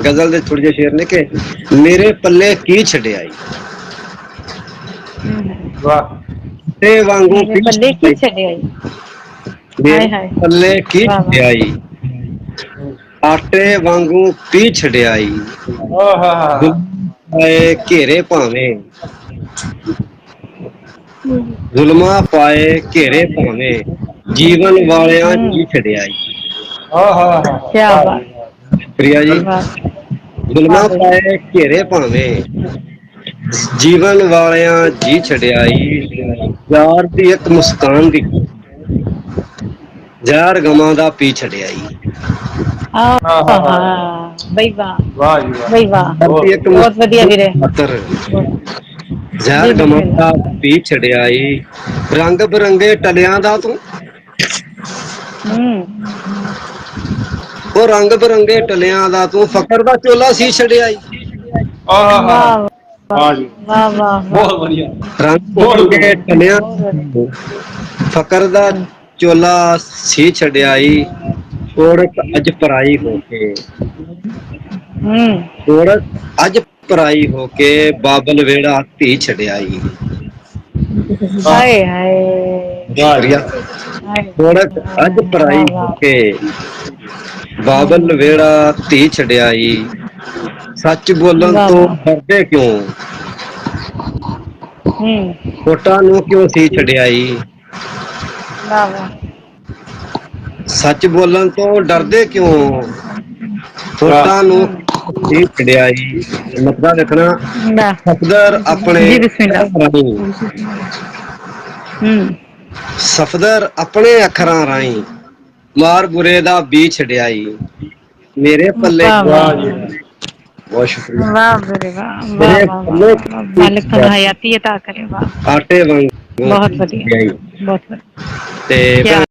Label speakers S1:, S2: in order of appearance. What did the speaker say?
S1: ਗਜ਼ਲ ਦੇ ਥੋੜੇ ਜਿਹੇ ਸ਼ੇਰ ਨੇ ਕਿ ਮੇਰੇ ਪੱਲੇ ਕੀ ਛੱਡਿਆਈ,
S2: ਵਾਹ।
S1: ਤੇ ਵਾਂਗੂ
S3: ਮੇਰੇ
S1: ਕੀ
S3: ਪੱਲੇ ਕੀ
S1: ਛੱਡਿਆਈ,
S3: ਛੱਡਿਆ ਈ।
S1: ਮੇਰੇ
S3: ਹਾਏ ਹਾਏ।
S1: ਪੱਲੇ ਕੀ
S3: ਵਾਹ ਵਾਹ।
S1: ਛੱਡਿਆਈ, ਆਟੇ ਵਾਂਗੂ ਪੀ ਛੱਡਿਆਈ,
S2: ਓਹ ਹਾ
S1: ਪਾਏ ਘੇਰੇ ਭਾਵੇਂ,
S3: ਹੂੰ।
S1: ਜ਼ੁਲਮਾਂ ਪਾਏ ਘੇਰੇ ਭਾਵੇਂ, ਜੀਵਨ ਵਾਲਿਆਂ ਜੀ ਛੱਡਿਆਈ।
S3: ਕਿਆ
S2: ਵਾਹ ਜੀ
S3: ਬਾਤ।
S2: ਵਾਹ।
S1: ਪ੍ਰਿਆ ਜੀ,
S3: ਵਾਹ ਵਾਹ
S1: ਜ਼ੁਲਮਾਂ
S3: ਬਈ ਵਾਹ।
S1: ਪਾਏ ਘੇਰੇ ਭਾਵੇਂ, ਜੀਵਨ ਵਾਲਿਆਂ ਜੀ ਛਡਿਆਈ, ਯਾਰ ਦੀ ਇੱਕ ਮੁਸਕਾਨ ਦੀ ਜ਼ਹਿਰ ਗਮਾਂ ਦਾ ਪੀ ਛੱਡਿਆਈ।
S3: ਬਈ ਵਾਹ
S2: ਵਾਹ ਜੀ ਵਾਹ।
S3: ਬਈ ਵਾਹ।
S1: ਯਾਰ ਦੀ ਇੱਕ
S3: ਬਹੁਤ ਵਧੀਆ
S1: ਮੁਸਕਾਨ
S3: ਵੀਰੇ।
S1: ਦੀ ਖਾਤਰ
S3: ਜੀ
S1: ਜ਼ਹਿਰ ਗਮਾਂ ਦਾ
S3: ਬਿਸਮਿਲ੍ਲਾ।
S1: ਪੀ ਛਡਿਆਈ, ਰੰਗ ਬਿਰੰਗੇ ਟਲਿਆਂ ਦਾ ਤੂੰ,
S3: ਹੂੰ।
S1: ਉਹ ਰੰਗ ਬਿਰੰਗੇ ਟਲਿਆਂ ਦਾ ਤੂੰ ਫ਼ਕਰ ਦਾ ਚੋਲਾ ਸੀ ਛਡਿਆਈ।
S3: ਵਾਹ
S2: ਵਾਹ ਜੀ
S3: ਵਾਹ ਵਾਹ ਵਾਹ।
S2: ਬਹੁਤ ਵਧੀਆ।
S1: ਰੰਗ
S2: ਬਹੁਤ
S1: ਬਿਰੰਗੇ
S2: ਵਧੀਆ।
S1: ਟਲਿਆਂ
S3: ਬਹੁਤ ਵਧੀਆ।
S1: ਫ਼ਕਰ ਦਾ ਚੋਲਾ ਸੀ ਛਡਿਆਈ, ਔਰਤ ਅੱਜ ਪਰਾਈ ਹੋ ਕੇ,
S3: ਹੂੰ।
S1: ਔਰਤ ਅੱਜ ਪਰਾਈ ਹੋ ਕੇ, ਬਾਬਲ ਵੇੜਾ ਧੀ ਛਡਿਆਈ।
S3: ਹਾਏ ਹਾਏ।
S2: ਵਾਹ ਜੀ
S1: ਸ਼ੁਕਰੀਆ।
S3: ਹਾਏ
S1: ਔਰਤ ਅੱਜ ਪਰਾਈ
S3: ਵਾਹ
S1: ਹੋ
S3: ਵਾਹ।
S1: ਕੇ, ਬਾਬਲ ਵੇੜਾ ਧੀ ਛਡਿਆਈ, ਸੱਚ ਬੋਲਣ
S3: ਵਾਹ
S1: ਤੋਂ
S3: ਵਾਹ।
S1: ਡਰਦੇ ਕਿਉਂ,
S3: ਹੂੰ।
S1: ਹੋਠਾਂ ਨੂੰ ਕਿਉਂ ਸੀ ਛਡਿਆਈ,
S3: ਵਾਹ ਵਾਹ।
S1: ਸੱਚ ਬੋਲਣ ਤੋਂ ਡਰਦੇ ਕਿਉਂ, ਹੋਠਾਂ ਨੂੰ
S3: ਹੂੰ।
S1: ਸੀ ਛਡਿਆਈ। ਮਤਲਬ ਲਿਖਣਾ,
S3: ਵਾਹ।
S1: ਸਫਦਰ ਆਪਣੇ
S3: ਜੀ ਬਿਸਮਿਲ੍ਲਾ।
S1: ਰਾਹੀਂ,
S3: ਹੂੰ।
S1: ਸਫਦਰ ਆਪਣੇ ਅੱਖਰਾਂ ਰਾਹੀਂ, ਮਾਰ ਬੁਰੇ ਦਾ ਬੀ ਛਡਿਆਈ। ਮੇਰੇ ਪੱਲੇ
S3: ਵਾਹ ਵਾਹ
S2: ਵਾਹ ਜੀ
S3: ਵਾਹ।
S2: ਵਾਹ।
S1: ਬਹੁਤ ਸ਼ੁਕਰੀਆ।
S3: ਵਾਹ ਵੀਰੇ ਵਾਹ ਵਾਹ
S1: ਮੇਰੇ
S3: ਵਾਹ ਵਾਹ
S1: ਪੱਲੇ
S3: ਵਾਹ। ਮਾਲਿਕ ਤੁਹਾਨੂੰ ਹਯਾਤੀ ਅਤਾ ਕਰੇ। ਵਾਹ
S1: ਆਟੇ ਵਾਂਗੂ
S3: ਬਹੁਤ
S1: ਪੀ
S3: ਵਧੀਆ।
S1: ਛਡਿਆਈ।
S3: ਬਹੁਤ ਵਧੀਆ।
S1: ਤੇ
S3: ਕਿਆ